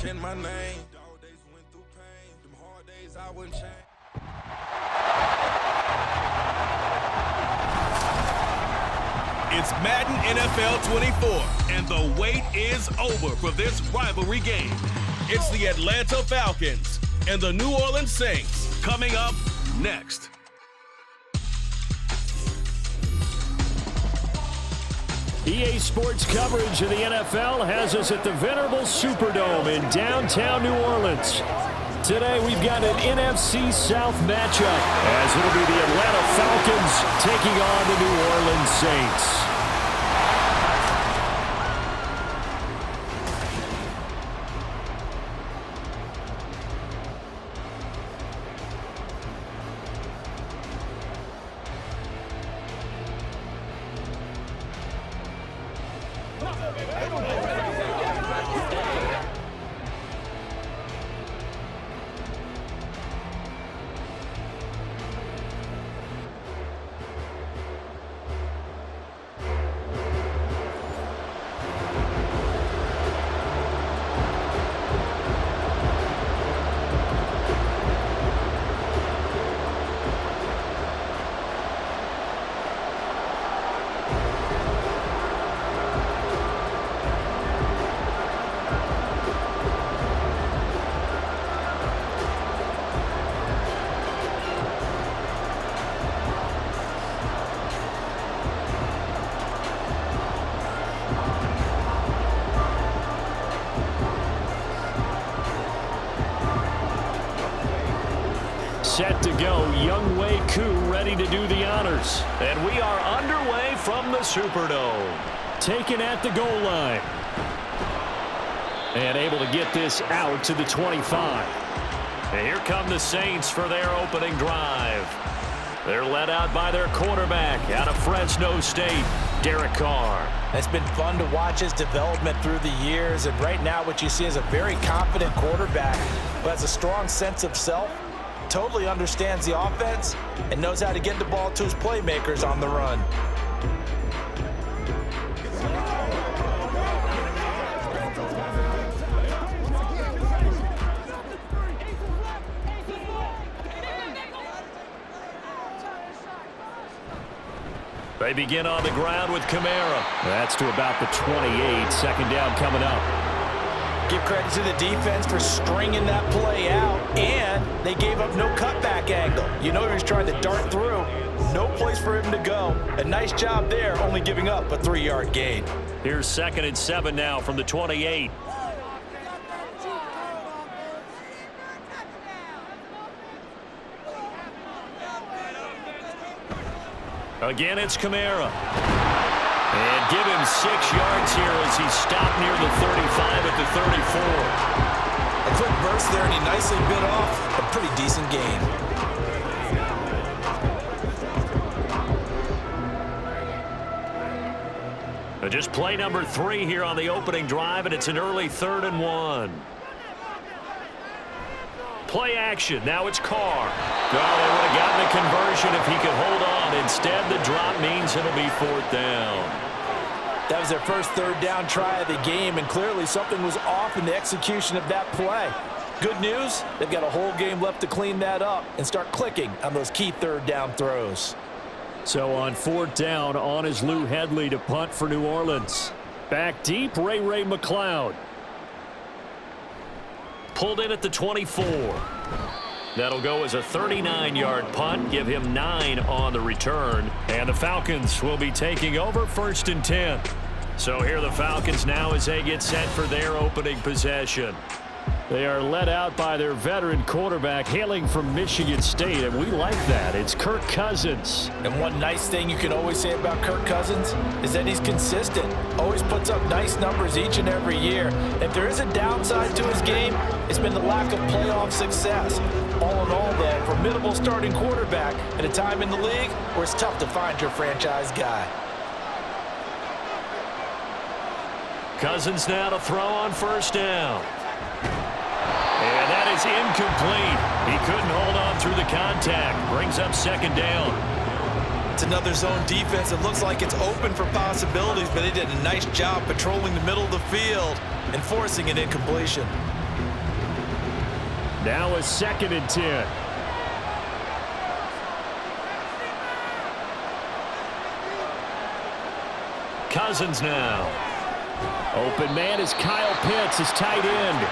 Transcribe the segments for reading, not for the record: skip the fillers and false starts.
chant my name. Dog days went through pain. Them hard days I wouldn't change. It's Madden NFL 24, and the wait is over for this rivalry game. It's the Atlanta Falcons and the New Orleans Saints coming up next. EA Sports coverage of the NFL has us at the venerable Superdome in downtown New Orleans. Today we've got an NFC South matchup as it'll be the Atlanta Falcons taking on the New Orleans Saints. Set to go, Younghoe Koo ready to do the honors. And we are underway from the Superdome. Taken at the goal line. And able to get this out to the 25. And here come the Saints for their opening drive. They're led out by their quarterback out of Fresno State, Derek Carr. It's been fun to watch his development through the years. And right now what you see is a very confident quarterback who has a strong sense of self. Totally understands the offense and knows how to get the ball to his playmakers on the run. They begin on the ground with Kamara. That's to about the 28. Second down coming up. Give credit to the defense for stringing that play out, and they gave up no cutback angle. You know he was trying to dart through. No place for him to go. A nice job there, only giving up a 3-yard gain. Here's 2nd and 7 now from the 28. Again, it's Kamara. And give him 6 yards here as he stopped near the 35 at the 34. A quick burst there, and he nicely bit off a pretty decent gain. Just play number 3 here on the opening drive, and it's an early 3rd and 1. Play action. Now it's Carr. Oh, they would have gotten the conversion if he could hold on. Instead, the drop means it'll be 4th down. That was their first 3rd down try of the game, and clearly something was off in the execution of that play. Good news, they've got a whole game left to clean that up and start clicking on those key 3rd down throws. So on 4th down, on is Lou Hedley to punt for New Orleans. Back deep, Ray McLeod. Pulled in at the 24. That'll go as a 39-yard punt, give him 9 on the return. And the Falcons will be taking over 1st and 10. So here are the Falcons now as they get set for their opening possession. They are led out by their veteran quarterback hailing from Michigan State, and we like that. It's Kirk Cousins. And one nice thing you can always say about Kirk Cousins is that he's consistent. Always puts up nice numbers each and every year. If there is a downside to his game, it's been the lack of playoff success. All in all, though, formidable starting quarterback at a time in the league where it's tough to find your franchise guy. Cousins now to throw on 1st down. And that is incomplete. He couldn't hold on through the contact. Brings up 2nd down. It's another zone defense. It looks like it's open for possibilities, but they did a nice job patrolling the middle of the field and forcing an incompletion. Now a 2nd and 10. Cousins now. Open man is Kyle Pitts, his tight end.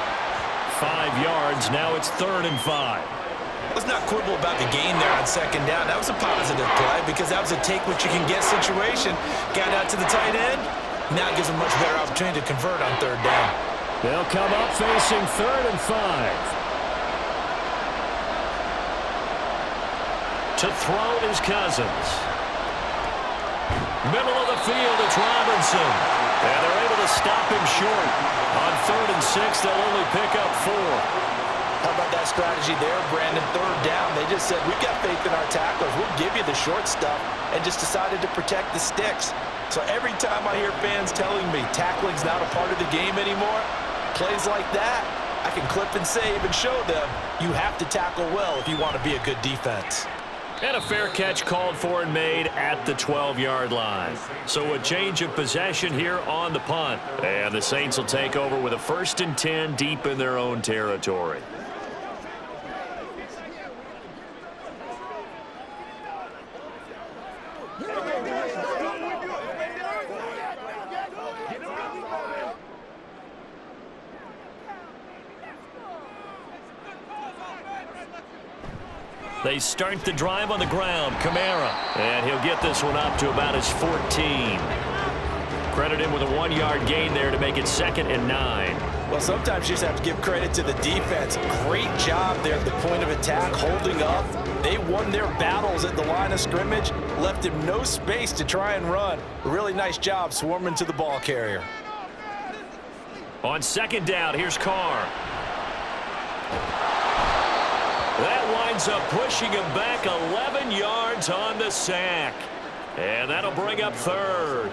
5 yards. Now it's 3rd and 5. Let's not quibble about the gain there on 2nd down. That was a positive play because that was a take-what-you-can-get situation. Got out to the tight end. Now it gives him a much better opportunity to convert on 3rd down. They'll come up facing 3rd and 5. To throw is Cousins. Middle of the field, it's Robinson. And they're able to stop him short. On 3rd and 6, they'll only pick up 4. How about that strategy there, Brandon? 3rd down, they just said, we've got faith in our tacklers. We'll give you the short stuff, and just decided to protect the sticks. So every time I hear fans telling me tackling's not a part of the game anymore, plays like that, I can clip and save and show them you have to tackle well if you want to be a good defense. And a fair catch called for and made at the 12-yard line. So a change of possession here on the punt. And the Saints will take over with a 1st and 10 deep in their own territory. They start the drive on the ground. Kamara. And he'll get this one up to about his 14. Credit him with a 1-yard gain there to make it 2nd and 9. Well, sometimes you just have to give credit to the defense. Great job there at the point of attack, holding up. They won their battles at the line of scrimmage, left him no space to try and run. A really nice job swarming to the ball carrier. On 2nd down, here's Carr. That winds up pushing him back 11 yards on the sack. And that'll bring up 3rd.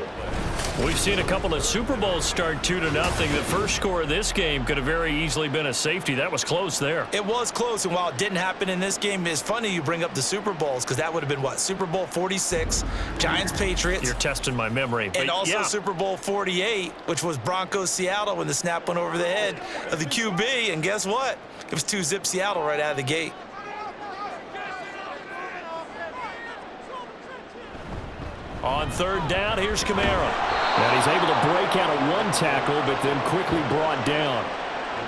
We've seen a couple of Super Bowls start 2-0. The first score of this game could have very easily been a safety. That was close there. It was close, and while it didn't happen in this game, it's funny you bring up the Super Bowls because that would have been, what, Super Bowl 46, Giants-Patriots. You're testing my memory. But and also yeah. Super Bowl 48, which was Broncos-Seattle when the snap went over the head of the QB. And guess what? It was 2-zip Seattle right out of the gate. On 3rd down, here's Kamara. And he's able to break out of 1 tackle, but then quickly brought down.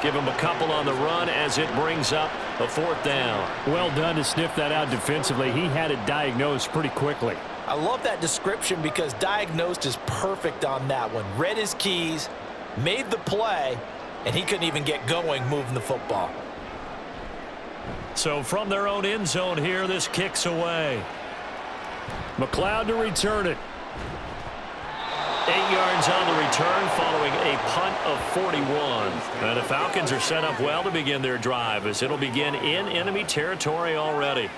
Give him a couple on the run as it brings up a 4th down. Well done to sniff that out defensively. He had it diagnosed pretty quickly. I love that description because diagnosed is perfect on that one. Read his keys, made the play, and he couldn't even get going moving the football. So from their own end zone here, this kicks away. McLeod to return it. 8 yards on the return following a punt of 41. And the Falcons are set up well to begin their drive as it'll begin in enemy territory already.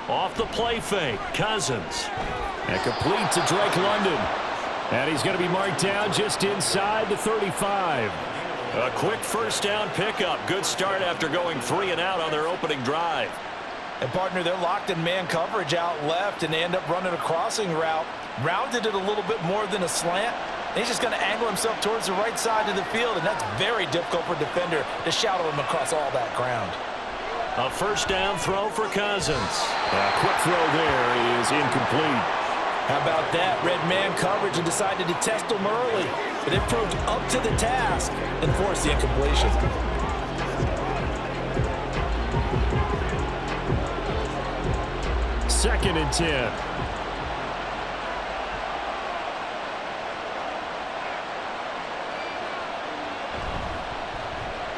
Off the play fake, Cousins. And complete to Drake London. And he's going to be marked down just inside the 35. A quick 1st down pickup. Good start after going 3 and out on their opening drive. And, partner, they're locked in man coverage out left, and they end up running a crossing route. Rounded it a little bit more than a slant. And he's just going to angle himself towards the right side of the field, and that's very difficult for a defender to shadow him across all that ground. A 1st down throw for Cousins. A quick throw there is incomplete. How about that? Red man coverage and decided to test him early. But it proved up to the task and forced the incompletion. Second and 10.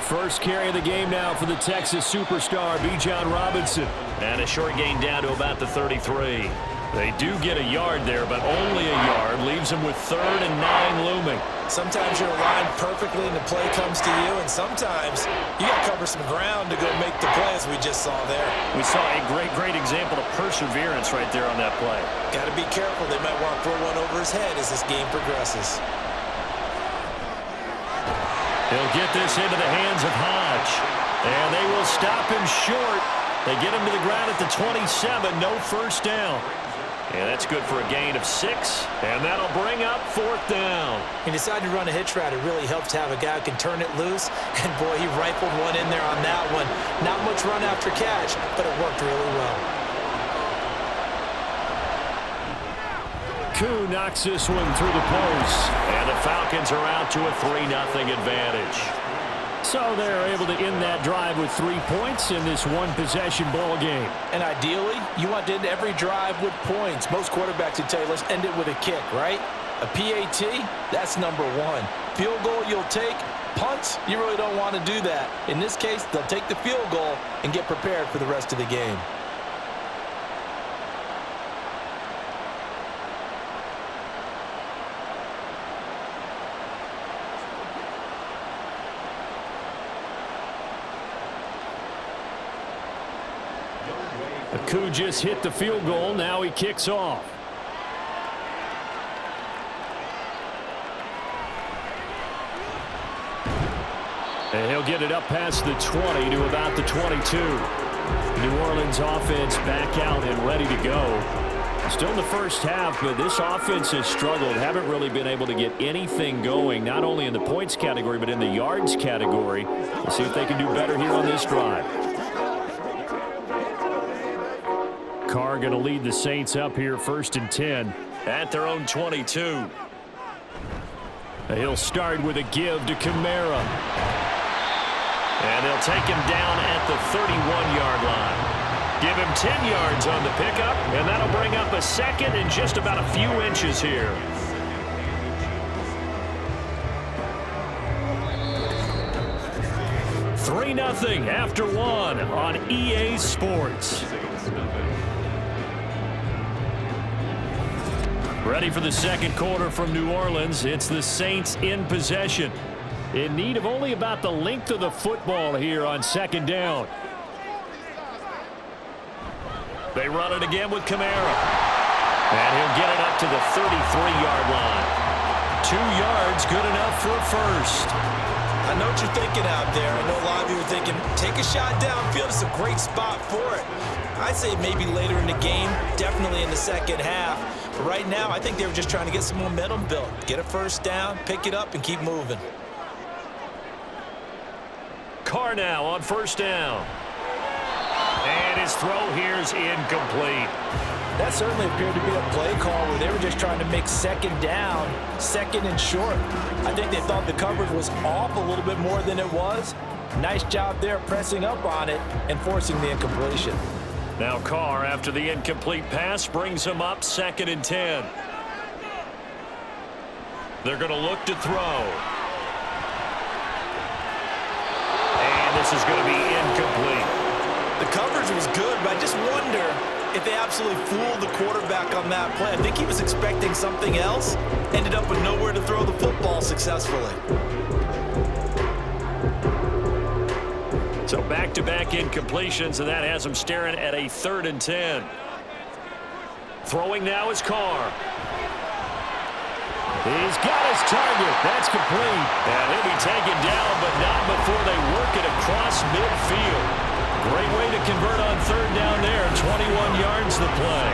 First carry of the game now for the Texas superstar, Bijan Robinson. And a short gain down to about the 33. They do get a yard there, but only a yard. Leaves them with 3rd and 9 looming. Sometimes you're aligned perfectly and the play comes to you, and sometimes you got to cover some ground to go make the play, as we just saw there. We saw a great example of perseverance right there on that play. Got to be careful. They might want to throw one over his head as this game progresses. He'll get this into the hands of Hodge, and they will stop him short. They get him to the ground at the 27, no first down. And that's good for a gain of 6, and that'll bring up 4th down. He decided to run a hitch route. It really helps to have a guy who can turn it loose, and boy, he rifled one in there on that one. Not much run after catch, but it worked really well. Koo knocks this one through the post, and the Falcons are out to a 3-0 advantage. So they're able to end that drive with 3 points in this one-possession ball game. And ideally, you want to end every drive with points. Most quarterbacks would tell you, let's end it with a kick, right? A PAT, that's number 1. Field goal, you'll take. Punts, you really don't want to do that. In this case, they'll take the field goal and get prepared for the rest of the game. Koo just hit the field goal. Now he kicks off. And he'll get it up past the 20 to about the 22. New Orleans offense back out and ready to go. Still in the first half, but this offense has struggled. Haven't really been able to get anything going, not only in the points category, but in the yards category. We'll see if they can do better here on this drive. Carr going to lead the Saints up here 1st and 10 at their own 22. He'll start with a give to Kamara. And they'll take him down at the 31-yard line. Give him 10 yards on the pickup, and that'll bring up a 2nd and just about a few inches here. Three 3-0 after 1 on EA Sports. Ready for the second quarter from New Orleans. It's the Saints in possession. In need of only about the length of the football here on 2nd down. They run it again with Kamara. And he'll get it up to the 33-yard line. 2 yards, good enough for a first. I know what you're thinking out there. I know a lot of you are thinking, take a shot downfield. It's a great spot for it. I'd say maybe later in the game, definitely in the second half. But right now, I think they were just trying to get some momentum built. Get a first down, pick it up, and keep moving. Carr now on 1st down. And his throw here is incomplete. That certainly appeared to be a play call where they were just trying to make 2nd down, 2nd and short. I think they thought the coverage was off a little bit more than it was. Nice job there pressing up on it and forcing the incompletion. Now Carr, after the incomplete pass, brings him up 2nd and 10. They're going to look to throw. And this is going to be incomplete. The coverage was good, but I just wonder if they absolutely fooled the quarterback on that play. I think he was expecting something else. Ended up with nowhere to throw the football successfully. So back-to-back incompletions, and that has him staring at a 3rd and 10. Throwing now is Carr. He's got his target. That's complete. And he'll be taken down, but not before they work it across midfield. Great way to convert on 3rd down there. 21 yards the play.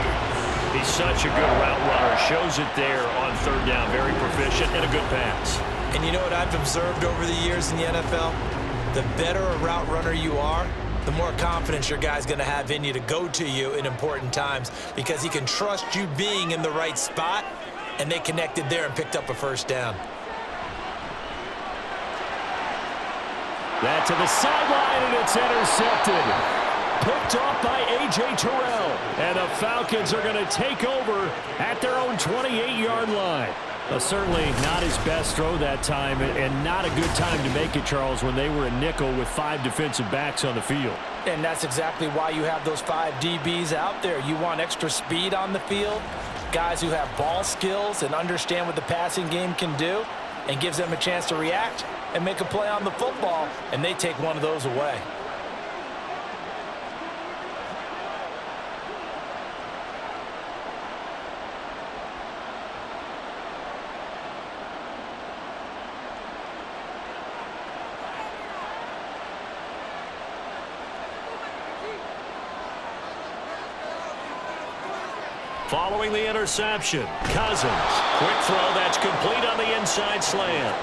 He's such a good route runner. Shows it there on 3rd down. Very proficient and a good pass. And you know what I've observed over the years in the NFL? The better a route runner you are, the more confidence your guy's going to have in you to go to you in important times because he can trust you being in the right spot, and they connected there and picked up a 1st down. That to the sideline, and it's intercepted. Picked off by A.J. Terrell. And the Falcons are going to take over at their own 28-yard line. Well, certainly not his best throw that time, and not a good time to make it, Charles, when they were a nickel with 5 defensive backs on the field. And that's exactly why you have those 5 DBs out there. You want extra speed on the field, guys who have ball skills and understand what the passing game can do, and gives them a chance to react and make a play on the football, and they take one of those away. Following the interception, Cousins. Quick throw that's complete on the inside slant.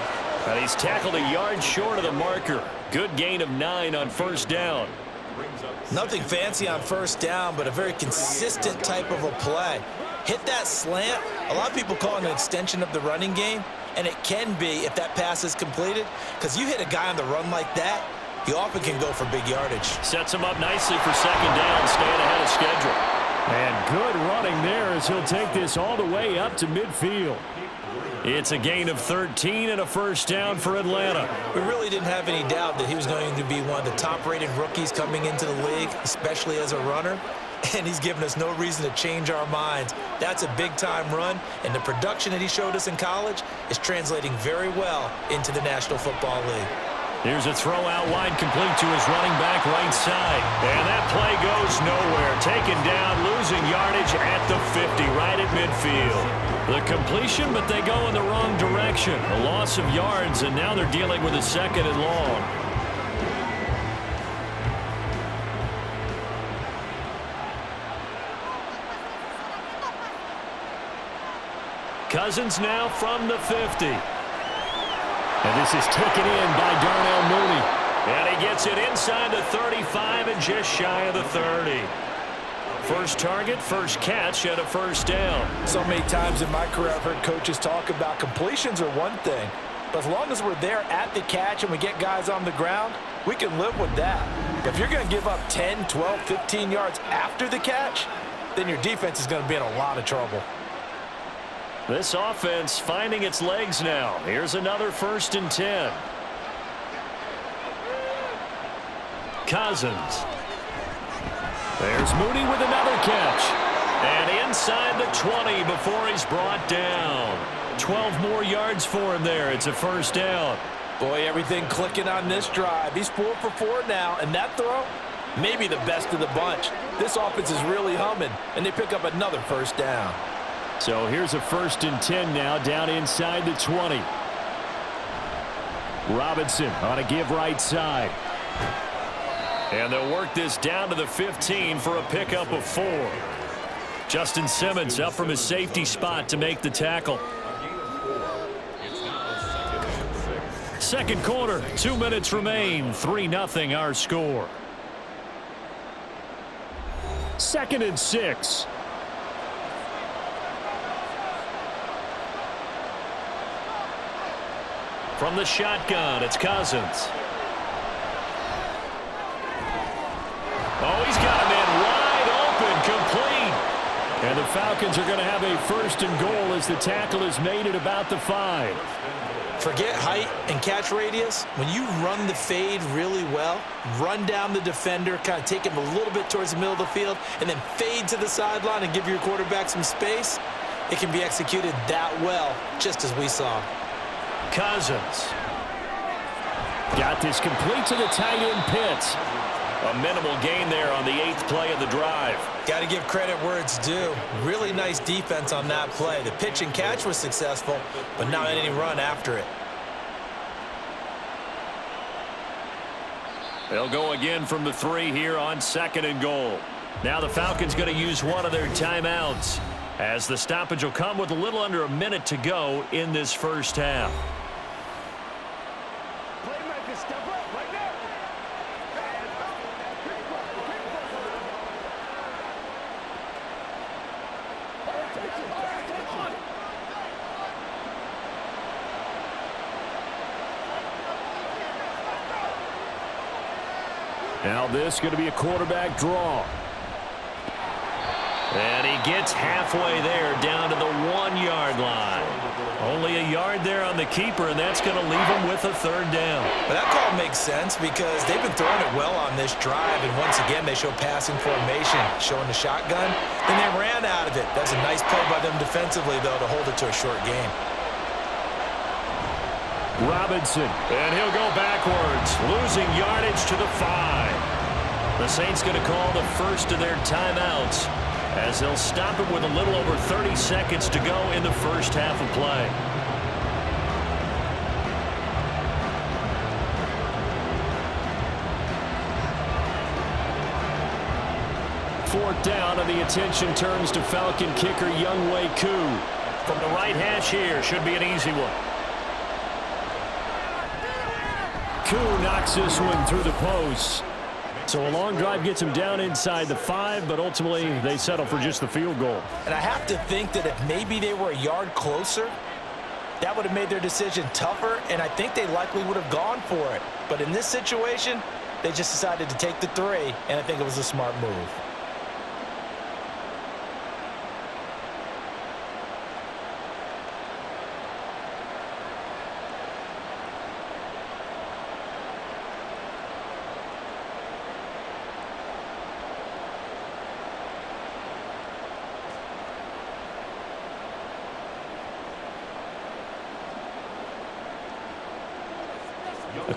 And he's tackled a yard short of the marker. Good gain of 9 on first down. Nothing fancy on first down, but a very consistent type of a play. Hit that slant. A lot of people call it an extension of the running game, and it can be if that pass is completed, because you hit a guy on the run like that, you often can go for big yardage. Sets him up nicely for second down, staying ahead of schedule. And good running there as he'll take this all the way up to midfield. It's a gain of 13 and a first down for Atlanta. We really didn't have any doubt that he was going to be one of the top-rated rookies coming into the league, especially as a runner. And he's given us no reason to change our minds. That's a big-time run, and the production that he showed us in college is translating very well into the National Football League. Here's a throw out wide, complete to his running back right side. And that play goes nowhere. Taken down, losing yardage at the 50, right at midfield. The completion, but they go in the wrong direction. A loss of yards, and now they're dealing with a second and long. Cousins now from the 50. And this is taken in by Darnell Mooney. And he gets it inside the 35 and just shy of the 30. First target, first catch, and a first down. So many times in my career I've heard coaches talk about completions are one thing, but as long as we're there at the catch and we get guys on the ground, we can live with that. If you're going to give up 10, 12, 15 yards after the catch, then your defense is going to be in a lot of trouble. This offense finding its legs now. Here's another 1st and 10. Cousins. There's Mooney with another catch. And inside the 20 before he's brought down. 12 more yards for him there. It's a first down. Boy, everything clicking on this drive. He's 4 for 4 now, and that throw, maybe the best of the bunch. This offense is really humming, and they pick up another first down. So here's a 1st and 10 now, down inside the 20. Robinson on a give right side. And they'll work this down to the 15 for a pickup of 4. Justin Simmons up from his safety spot to make the tackle. Second quarter, 2 minutes remain. 3-0 our score. 2nd and 6. From the shotgun, it's Cousins. Oh, he's got him in wide open, complete. And the Falcons are going to have a 1st and goal as the tackle is made at about the 5. Forget height and catch radius. When you run the fade really well, run down the defender, kind of take him a little bit towards the middle of the field, and then fade to the sideline and give your quarterback some space, it can be executed that well, just as we saw. Cousins. Got this complete to the tight end Pitts. A minimal gain there on the 8th play of the drive. Got to give credit where it's due. Really nice defense on that play. The pitch and catch was successful, but not any run after it. They'll go again from the 3 here on 2nd and goal. Now the Falcons going to use one of their timeouts, as the stoppage will come with a little under a minute to go in this first half. Now this is going to be a quarterback draw. And he gets halfway there, down to the 1-yard line. Only a yard there on the keeper, and that's going to leave him with a third down. But that call makes sense because they've been throwing it well on this drive, and once again they show passing formation, showing the shotgun. Then they ran out of it. That's a nice play by them defensively, though, to hold it to a short game. Robinson, and he'll go backwards, losing yardage to the 5. The Saints going to call the first of their timeouts, as they'll stop it with a little over 30 seconds to go in the first half of play. Fourth down, and the attention turns to Falcon kicker Younghoe Koo. From the right hash here, should be an easy one. Koo knocks this one through the post. So a long drive gets him down inside the 5, but ultimately they settle for just the field goal. And I have to think that if maybe they were a yard closer, that would have made their decision tougher, and I think they likely would have gone for it. But in this situation, they just decided to take the 3, and I think it was a smart move.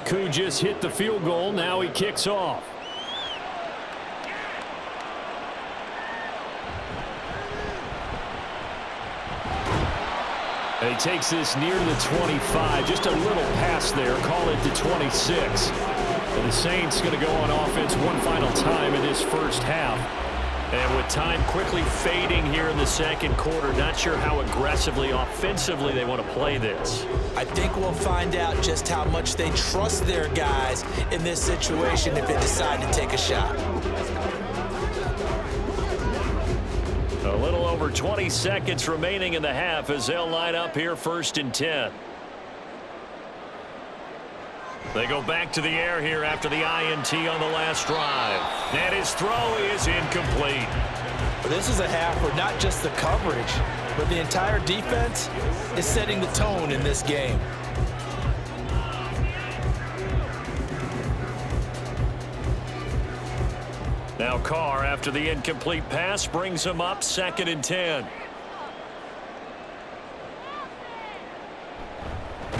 Koo just hit the field goal. Now he kicks off. And he takes this near the 25. Just a little pass there. Call it the 26. And the Saints going to go on offense one final time in this first half. And with time quickly fading here in the second quarter, not sure how aggressively, offensively they want to play this. I think we'll find out just how much they trust their guys in this situation if they decide to take a shot. A little over 20 seconds remaining in the half as they'll line up here 1st and 10. They go back to the air here after the INT on the last drive. And his throw is incomplete. But this is a half where not just the coverage, but the entire defense is setting the tone in this game. Now Carr, after the incomplete pass, brings him up 2nd and 10.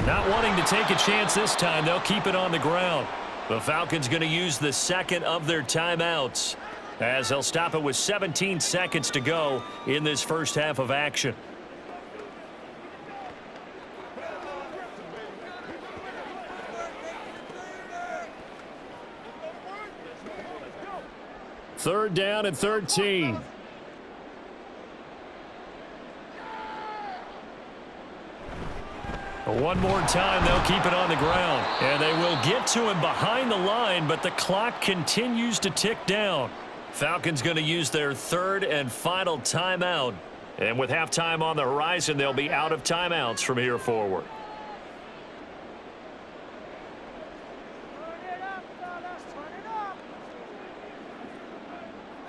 Not wanting to take a chance this time, they'll keep it on the ground. The Falcons going to use the second of their timeouts, as they'll stop it with 17 seconds to go in this first half of action. Third down and 13. One more time, they'll keep it on the ground. And they will get to him behind the line, but the clock continues to tick down. Falcons going to use their third and final timeout. And with halftime on the horizon, they'll be out of timeouts from here forward.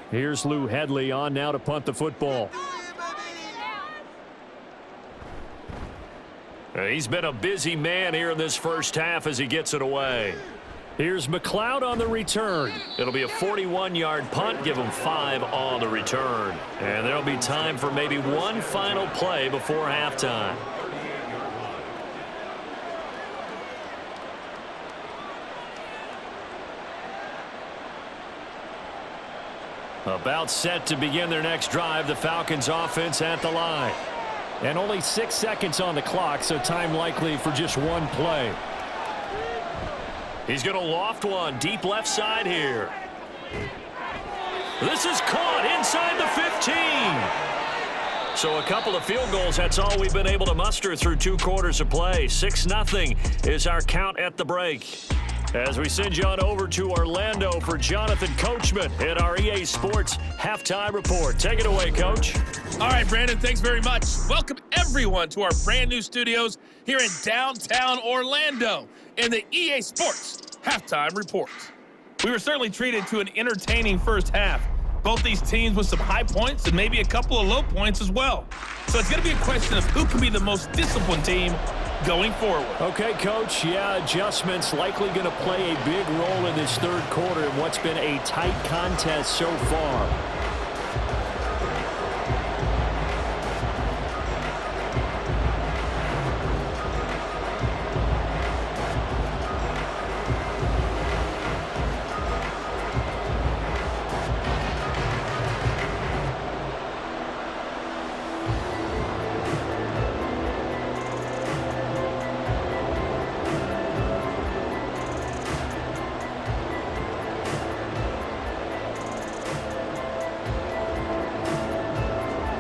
Here's Lou Hedley on now to punt the football. He's been a busy man here in this first half as he gets it away. Here's McLeod on the return. It'll be a 41-yard punt, give him 5 on the return. And there'll be time for maybe one final play before halftime. About set to begin their next drive, the Falcons offense at the line. And only 6 seconds on the clock, so time likely for just one play. He's going to loft one deep left side here. This is caught inside the 15. So a couple of field goals, that's all we've been able to muster through 2 quarters of play. 6-0 is our count at the break. As we send you on over to Orlando for Jonathan Coachman in our EA Sports Halftime Report. Take it away, Coach. All right, Brandon, thanks very much. Welcome, everyone, to our brand-new studios here in downtown Orlando in the EA Sports Halftime Report. We were certainly treated to an entertaining first half Both these teams with some high points and maybe a couple of low points as well. So it's going to be a question of who can be the most disciplined team going forward. Okay, Coach. Yeah, adjustments likely going to play a big role in this third quarter in what's been a tight contest so far.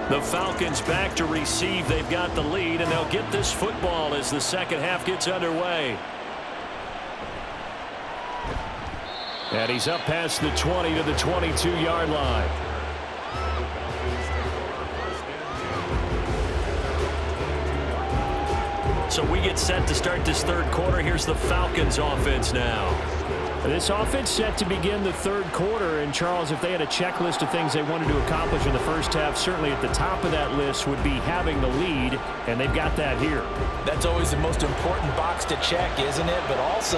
The Falcons back to receive. They've got the lead, and they'll get this football as the second half gets underway. And he's up past the 20 to the 22-yard line. So we get set to start this third quarter. Here's the Falcons offense now. This offense set to begin the third quarter. And, Charles, if they had a checklist of things they wanted to accomplish in the first half, certainly at the top of that list would be having the lead, and they've got that here. That's always the most important box to check, isn't it? But also,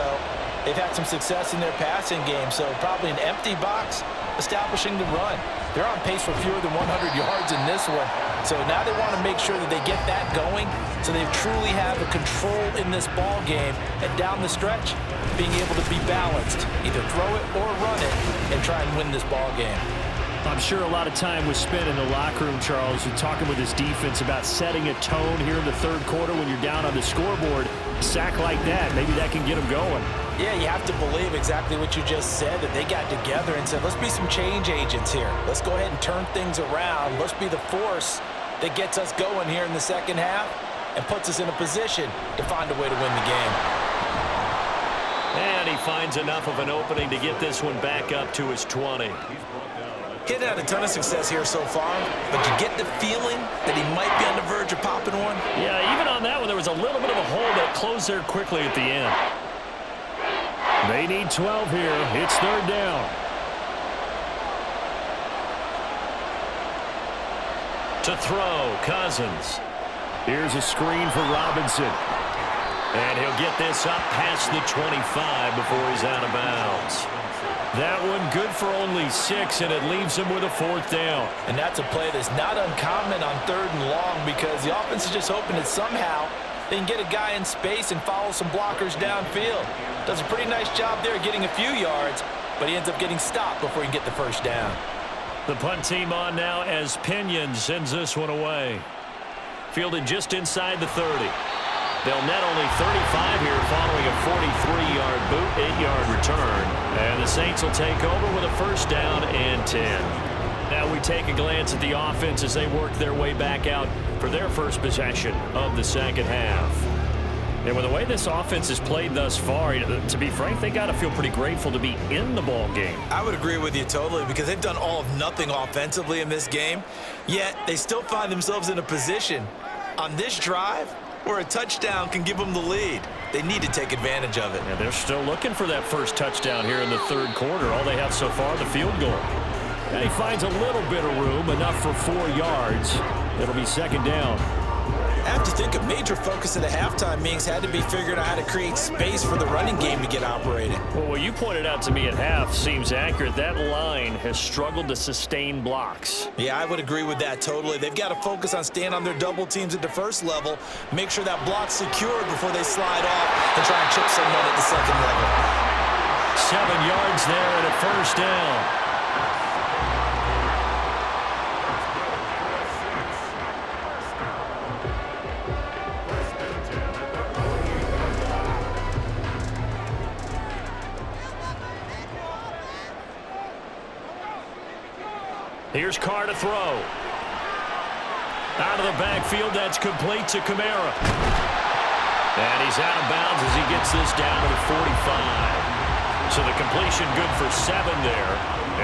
they've had some success in their passing game, so probably an empty box establishing the run. They're on pace for fewer than 100 yards in this one. So now they want to make sure that they get that going so they truly have a control in this ball game, and down the stretch, being able to be balanced, either throw it or run it, and try and win this ball game. I'm sure a lot of time was spent in the locker room, Charles, and talking with his defense about setting a tone here in the third quarter when you're down on the scoreboard. A sack like that, maybe that can get them going. Yeah, you have to believe exactly what you just said, that they got together and said, let's be some change agents here. Let's go ahead and turn things around. Let's be the force that gets us going here in the second half and puts us in a position to find a way to win the game. And he finds enough of an opening to get this one back up to his 20. He's had a ton of success here so far, but you get the feeling that he might be on the verge of popping one. Yeah, even on that one, there was a little bit of a hole that closed there quickly at the end. They need 12 here. It's third down. To throw, Cousins. Here's a screen for Robinson. And he'll get this up past the 25 before he's out of bounds. That one good for only 6, and it leaves him with a fourth down. And that's a play that's not uncommon on third and long, because the offense is just hoping that somehow they can get a guy in space and follow some blockers downfield. Does a pretty nice job there getting a few yards, but he ends up getting stopped before he can get the first down. The punt team on now as Pinion sends this one away. Fielded just inside the 30. They'll net only 35 here following a 43-yard boot, 8-yard return. And the Saints will take over with a first down and 10. Now we take a glance at the offense as they work their way back out for their first possession of the second half. And with the way this offense has played thus far, to be frank, they got to feel pretty grateful to be in the ball game. I would agree with you totally, because they've done all of nothing offensively in this game, yet they still find themselves in a position on this drive where a touchdown can give them the lead. They need to take advantage of it. And they're still looking for that first touchdown here in the third quarter. All they have so far, the field goal. And he finds a little bit of room, enough for 4 yards. It'll be second down. I have to think a major focus at the halftime meetings had to be figuring out how to create space for the running game to get operating. Well, what you pointed out to me at half seems accurate. That line has struggled to sustain blocks. Yeah, I would agree with that totally. They've got to focus on staying on their double teams at the first level, make sure that block's secured before they slide off and try and chip someone at the second level. 7 yards there and a first down. Here's Carr to throw. Out of the backfield, that's complete to Kamara. And he's out of bounds as he gets this down to the 45. So the completion good for 7 there.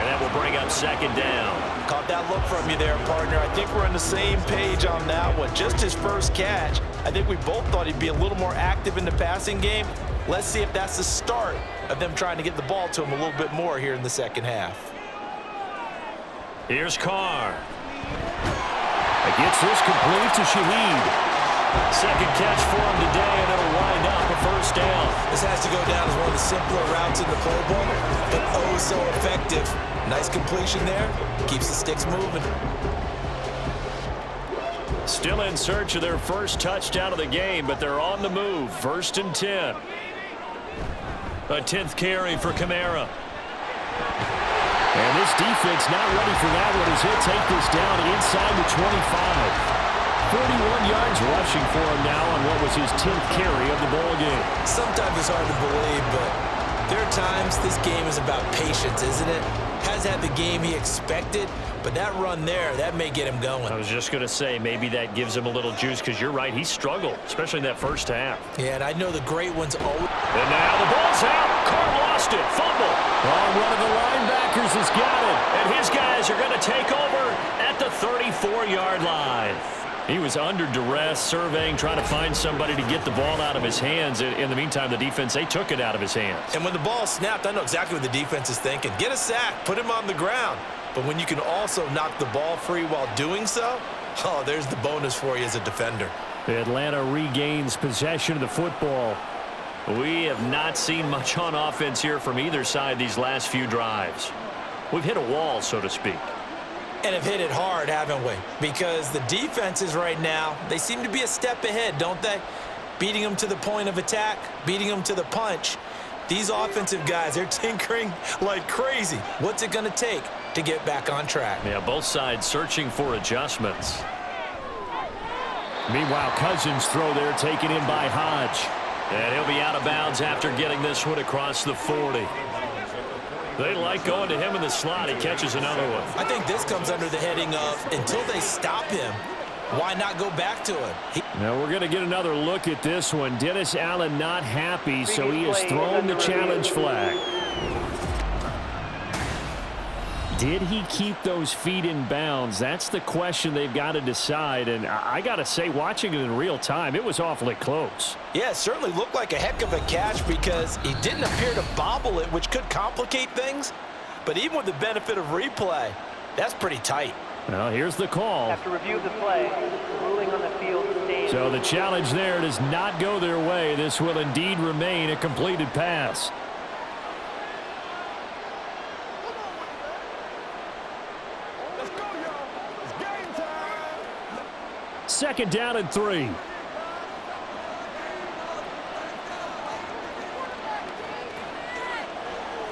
And that will bring up second down. Caught that look from you there, partner. I think we're on the same page on that one. Just his first catch. I think we both thought he'd be a little more active in the passing game. Let's see if that's the start of them trying to get the ball to him a little bit more here in the second half. Here's Carr. Gets this complete to Shaheed. Second catch for him today, and it'll wind up a first down. This has to go down as one of the simpler routes in the playbook, but oh so effective. Nice completion there. Keeps the sticks moving. Still in search of their first touchdown of the game, but they're on the move. 1st and 10. A 10th carry for Kamara. And this defense not ready for that one as he'll take this down inside the 25. 41 yards rushing for him now on what was his 10th carry of the ball game. Sometimes it's hard to believe, but there are times this game is about patience, isn't it? Has had the game he expected, but that run there, that may get him going. I was just going to say, maybe that gives him a little juice because you're right, he struggled, especially in that first half. Yeah, and I know the great ones always. And now the ball's out. Carr lost it. Fumble. Oh, one of the linebackers has got it. And his guys are going to take over at the 34-yard line. He was under duress, surveying, trying to find somebody to get the ball out of his hands. In the meantime, the defense, they took it out of his hands. And when the ball snapped, I know exactly what the defense is thinking. Get a sack, put him on the ground. But when you can also knock the ball free while doing so, oh, there's the bonus for you as a defender. Atlanta regains possession of the football. We have not seen much on offense here from either side these last few drives. We've hit a wall, so to speak. And have hit it hard, haven't we? Because the defenses right now, they seem to be a step ahead, don't they? Beating them to the point of attack, beating them to the punch. These offensive guys, they're tinkering like crazy. What's it going to take to get back on track? Yeah, both sides searching for adjustments. Meanwhile, Cousins throw there, taken in by Hodge. And he'll be out of bounds after getting this one across the 40. They like going to him in the slot. He catches another one. I think this comes under the heading of until they stop him, why not go back to him? Now we're going to get another look at this one. Dennis Allen not happy, so he has thrown the challenge flag. Did he keep those feet in bounds? That's the question they've got to decide. And I got to say, watching it in real time, it was awfully close. Yeah, it certainly looked like a heck of a catch because he didn't appear to bobble it, which could complicate things. But even with the benefit of replay, that's pretty tight. Well, here's the call. After review of the play, ruling on the field stays. So the challenge there does not go their way. This will indeed remain a completed pass. Second down and 3.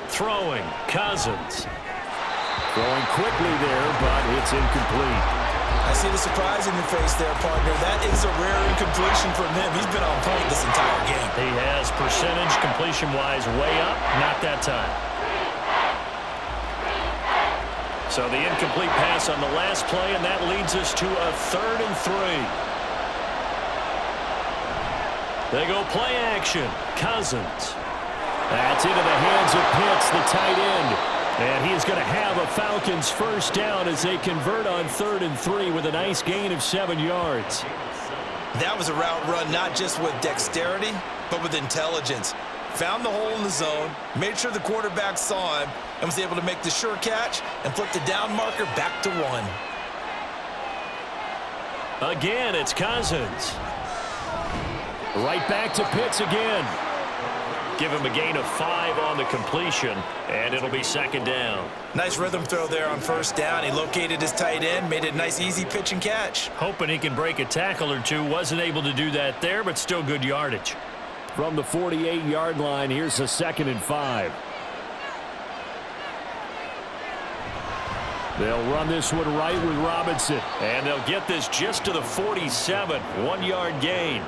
Throwing, Cousins. Throwing quickly there, but it's incomplete. I see the surprise in your face there, partner. That is a rare incompletion from him. He's been on point this entire game. He has percentage completion-wise way up, not that time. So the incomplete pass on the last play, and that leads us to a 3rd and 3. They go play action. Cousins. That's into the hands of Pitts, the tight end. And he is going to have a Falcons first down as they convert on 3rd and 3 with a nice gain of 7 yards. That was a route run not just with dexterity, but with intelligence. Found the hole in the zone, made sure the quarterback saw him, and was able to make the sure catch and flip the down marker back to 1. Again, it's Cousins. Right back to Pitts again. Give him a gain of 5 on the completion, and it'll be 2nd down. Nice rhythm throw there on 1st down. He located his tight end, made it a nice, easy pitch and catch. Hoping he can break a tackle or two. Wasn't able to do that there, but still good yardage. From the 48-yard line, here's a 2nd and 5. They'll run this one right with Robinson. And they'll get this just to the 47, 1-yard gain.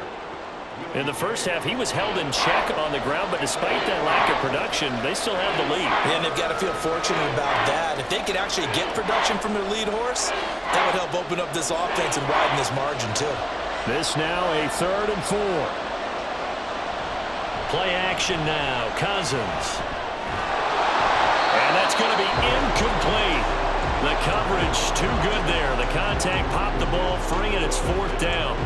In the first half, he was held in check on the ground, but despite that lack of production, they still have the lead. And they've got to feel fortunate about that. If they could actually get production from their lead horse, that would help open up this offense and widen this margin too. This now a 3rd and 4. Play action now, Cousins. And that's going to be incomplete. The coverage too good there. The contact popped the ball free, and it's 4th down.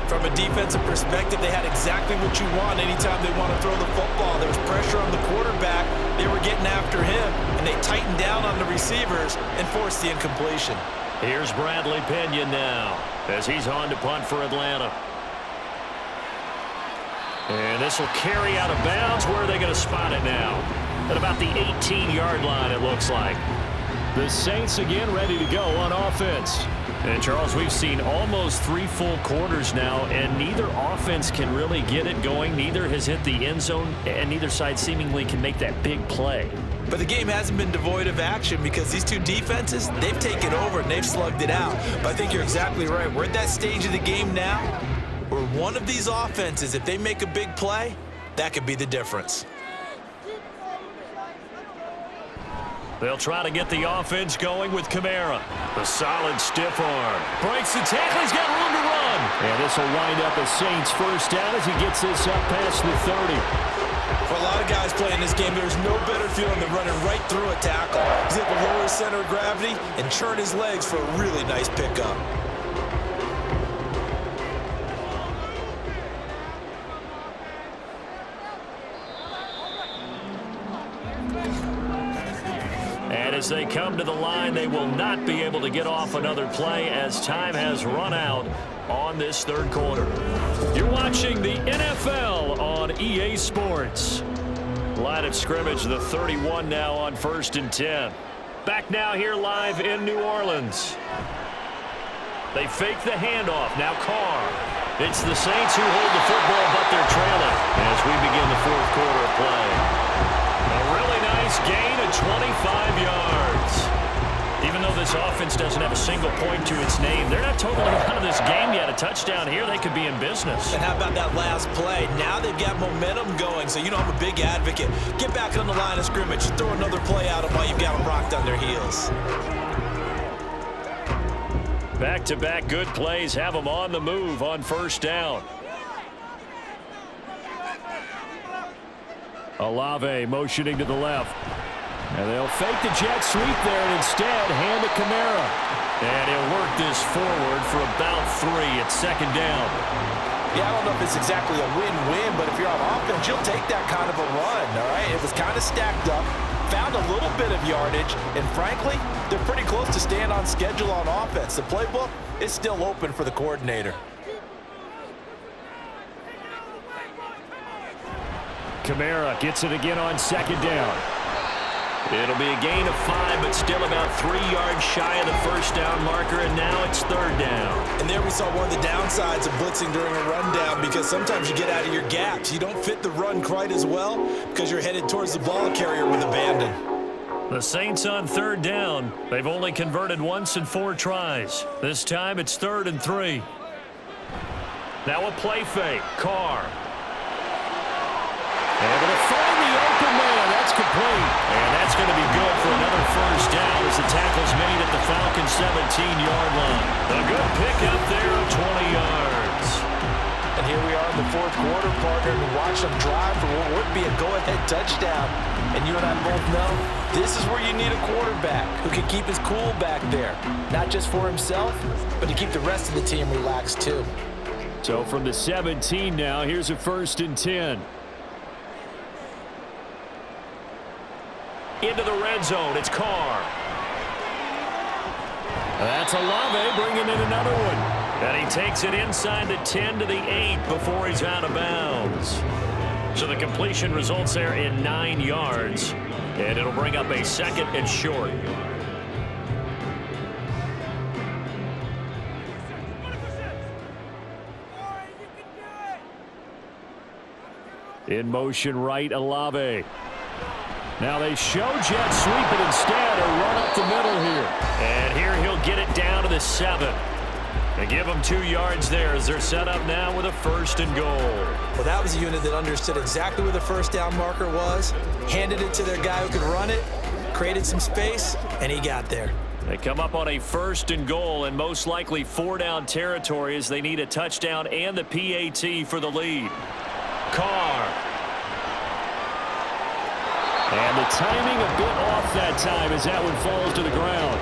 From a defensive perspective, they had exactly what you want anytime they want to throw the football. There was pressure on the quarterback. They were getting after him, and they tightened down on the receivers and forced the incompletion. Here's Bradley Pinion now as he's on to punt for Atlanta. And this will carry out of bounds. Where are they going to spot it now? At about the 18-yard line, it looks like. The Saints again ready to go on offense. And, Charles, we've seen almost 3 full quarters now, and neither offense can really get it going. Neither has hit the end zone, and neither side seemingly can make that big play. But the game hasn't been devoid of action because these two defenses, they've taken over and they've slugged it out. But I think you're exactly right. We're at that stage of the game now where one of these offenses, if they make a big play, that could be the difference. They'll try to get the offense going with Kamara. The solid stiff arm. Breaks the tackle. He's got room to run. And this will wind up a Saints first down as he gets this up past the 30. For a lot of guys playing this game, there's no better feeling than running right through a tackle. He's able to lower his center of gravity and churn his legs for a really nice pickup. And as they come to the line, they will not be able to get off another play as time has run out on this third quarter. You're watching the NFL on EA Sports. Line of scrimmage, the 31 now on 1st and 10. Back now here live in New Orleans. They fake the handoff. Now Carr. It's the Saints who hold the football, but they're trailing as we begin the fourth quarter of play. A really nice gain of 25 yards. Even though this offense doesn't have a single point to its name, they're not totally out of this game yet. A touchdown here, they could be in business. And how about that last play? Now they've got momentum going, so you know I'm a big advocate. Get back on the line of scrimmage. Throw another play out of while you've got them rocked on their heels. Back-to-back good plays have them on the move on first down. Olave motioning to the left. And they'll fake the jet sweep there and instead hand to Kamara. And he'll work this forward for about 3 at second down. Yeah, I don't know if it's exactly a win-win, but if you're on offense, you'll take that kind of a run, all right? It was kind of stacked up, found a little bit of yardage, and frankly, they're pretty close to staying on schedule on offense. The playbook is still open for the coordinator. Kamara gets it again on second down. It'll be a gain of 5, but still about 3 yards shy of the first down marker, and now it's third down. And there we saw one of the downsides of blitzing during a rundown because sometimes you get out of your gaps. You don't fit the run quite as well because you're headed towards the ball carrier with abandon. The Saints on third down. They've only converted once in 4 tries. This time it's 3rd and 3. Now a play fake. Carr. Able to find the open man. That's complete. And that's going to be good for another first down as the tackle's made at the Falcons' 17-yard line. A good pickup there of 20 yards. And here we are in the fourth quarter, partner, and watch them drive for what would be a go-ahead touchdown. And you and I both know this is where you need a quarterback who can keep his cool back there. Not just for himself, but to keep the rest of the team relaxed too. So from the 17 now, here's a 1st and 10. Into the red zone, it's Carr. That's Olave bringing in another one. And he takes it inside the 10 to the 8 before he's out of bounds. So the completion results there in 9 yards. And it'll bring up a 2nd and short. In motion right, Olave. Now they show jet sweep it instead, a run up the middle here. And here he'll get it down to the 7. They give them 2 yards there as they're set up now with a 1st and goal. Well, that was a unit that understood exactly where the first down marker was, handed it to their guy who could run it, created some space, and he got there. They come up on a 1st and goal and most likely 4-down territory as they need a touchdown and the PAT for the lead. Carr. And the timing a bit off that time as that one falls to the ground.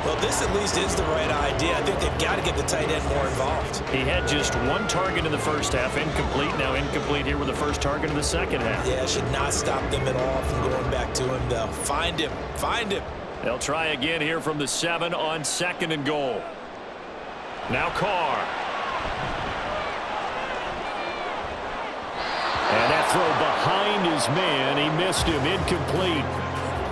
Well, this at least is the right idea. I think they've got to get the tight end more involved. He had just one target in the first half, incomplete. Now incomplete here with the first target in the second half. Yeah, it should not stop them at all from going back to him, though. Find him. Find him. They'll try again here from the 7 on 2nd and goal. Now Carr. And that throw behind his man. He missed him. Incomplete.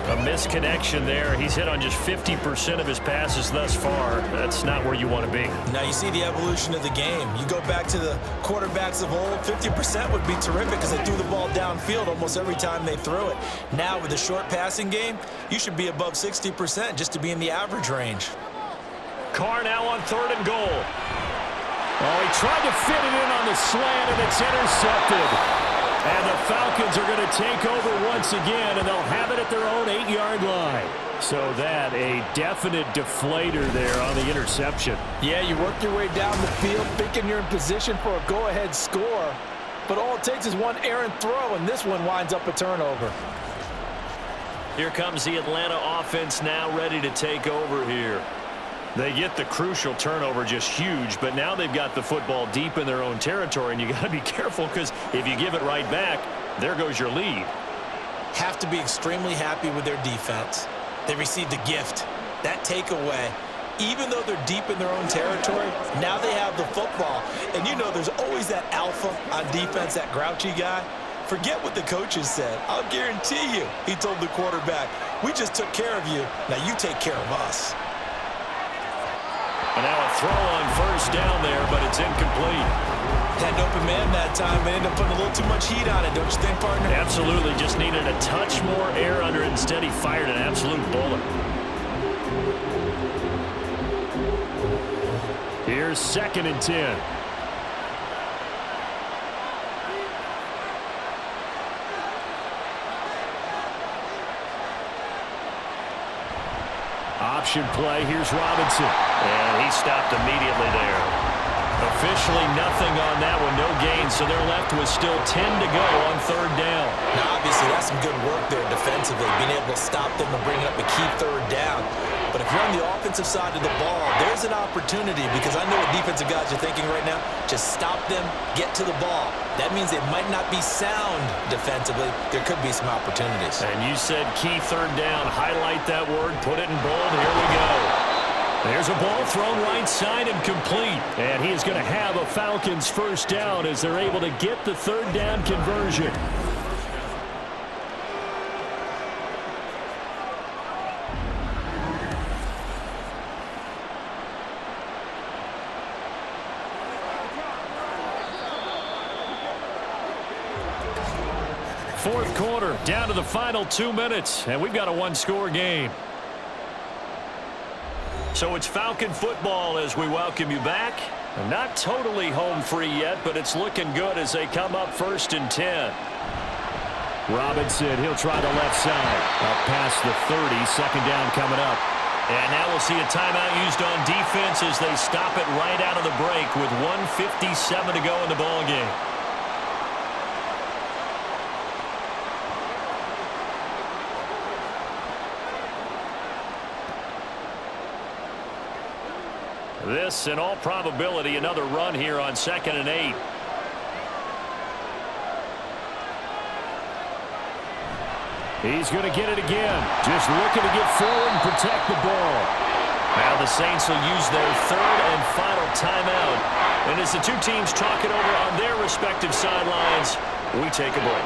A misconnection there. He's hit on just 50% of his passes thus far. That's not where you want to be. Now you see the evolution of the game. You go back to the quarterbacks of old, 50% would be terrific because they threw the ball downfield almost every time they threw it. Now with the short passing game, you should be above 60% just to be in the average range. Carr now on 3rd and goal. Oh, he tried to fit it in on the slant, and it's intercepted. And the Falcons are going to take over once again, and they'll have it at their own 8-yard line. So that, a definite deflator there on the interception. Yeah, you work your way down the field thinking you're in position for a go-ahead score. But all it takes is one errant throw, and this one winds up a turnover. Here comes the Atlanta offense now ready to take over here. They get the crucial turnover, just huge, but now they've got the football deep in their own territory, and you got to be careful because if you give it right back, there goes your lead. Have to be extremely happy with their defense. They received a gift. That takeaway, even though they're deep in their own territory, now they have the football. And you know there's always that alpha on defense, that grouchy guy. Forget what the coaches said. I'll guarantee you, he told the quarterback, we just took care of you. Now you take care of us. And now a throw on 1st down there, but it's incomplete. Had an open man that time, but ended up putting a little too much heat on it, don't you think, partner? Absolutely. Just needed a touch more air under it. Instead, he fired an absolute bullet. Here's 2nd and 10. Option play. Here's Robinson. And he stopped immediately there. Officially nothing on that one. No gain. So they're left with still 10 to go on 3rd down. Now, obviously, that's some good work there defensively, being able to stop them and bring up a key 3rd down. But if you're on the offensive side of the ball, there's an opportunity because I know what defensive guys are thinking right now. Just stop them, get to the ball. That means they might not be sound defensively. There could be some opportunities. And you said key 3rd down. Highlight that word. Put it in bold. Here we go. There's a ball thrown right side and complete. And he is going to have a Falcons 1st down as they're able to get the 3rd down conversion. Fourth quarter, down to the final 2 minutes, and we've got a 1-score game. So it's Falcon football as we welcome you back. Not totally home free yet, but it's looking good as they come up 1st and 10. Robinson, he'll try the left side. Up past the 30, 2nd down coming up. And now we'll see a timeout used on defense as they stop it right out of the break with 1:57 to go in the ball game. This, in all probability, another run here on 2nd and 8. He's going to get it again. Just looking to get forward and protect the ball. Now the Saints will use their 3rd and final timeout. And as the two teams talk it over on their respective sidelines, we take a break.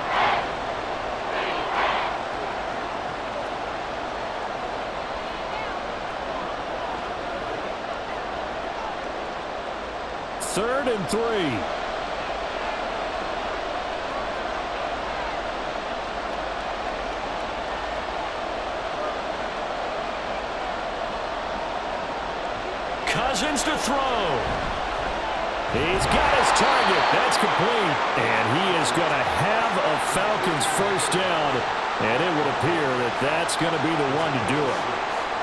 Third and 3. Cousins to throw. He's got his target. That's complete. And he is going to have a Falcons 1st down. And it would appear that that's going to be the one to do it.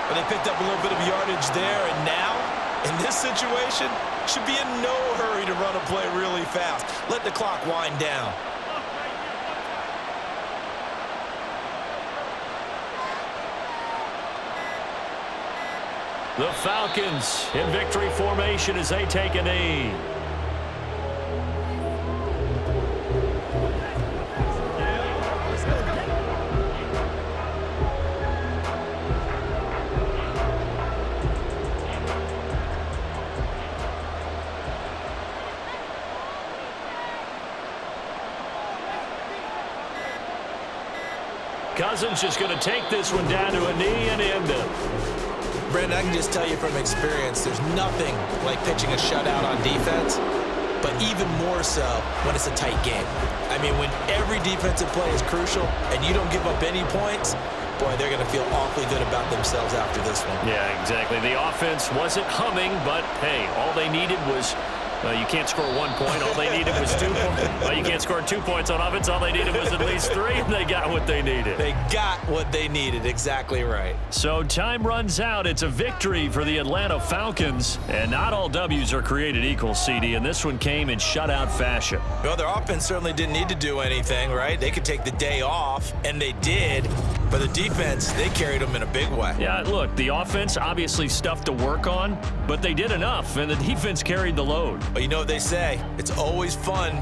But they picked up a little bit of yardage there, and now, in this situation, should be in no hurry to run a play really fast. Let the clock wind down. The Falcons in victory formation as they take a knee. Cousins just going to take this one down to a knee and end it. Brandon, I can just tell you from experience, there's nothing like pitching a shutout on defense, but even more so when it's a tight game. I mean, when every defensive play is crucial and you don't give up any points, boy, they're going to feel awfully good about themselves after this one. Yeah, exactly. The offense wasn't humming, but, hey, all they needed was you can't score 1 point. All they needed was 2 points. Well, you can't score 2 points on offense. All they needed was at least 3, and they got what they needed. They got what they needed. Exactly right. So time runs out. It's a victory for the Atlanta Falcons, and not all W's are created equal, CD, and this one came in shutout fashion. Well, their offense certainly didn't need to do anything, right? They could take the day off, and they did. But the defense, they carried them in a big way. Yeah, look, the offense obviously stuff to work on, but they did enough, and the defense carried the load. But you know what they say, it's always fun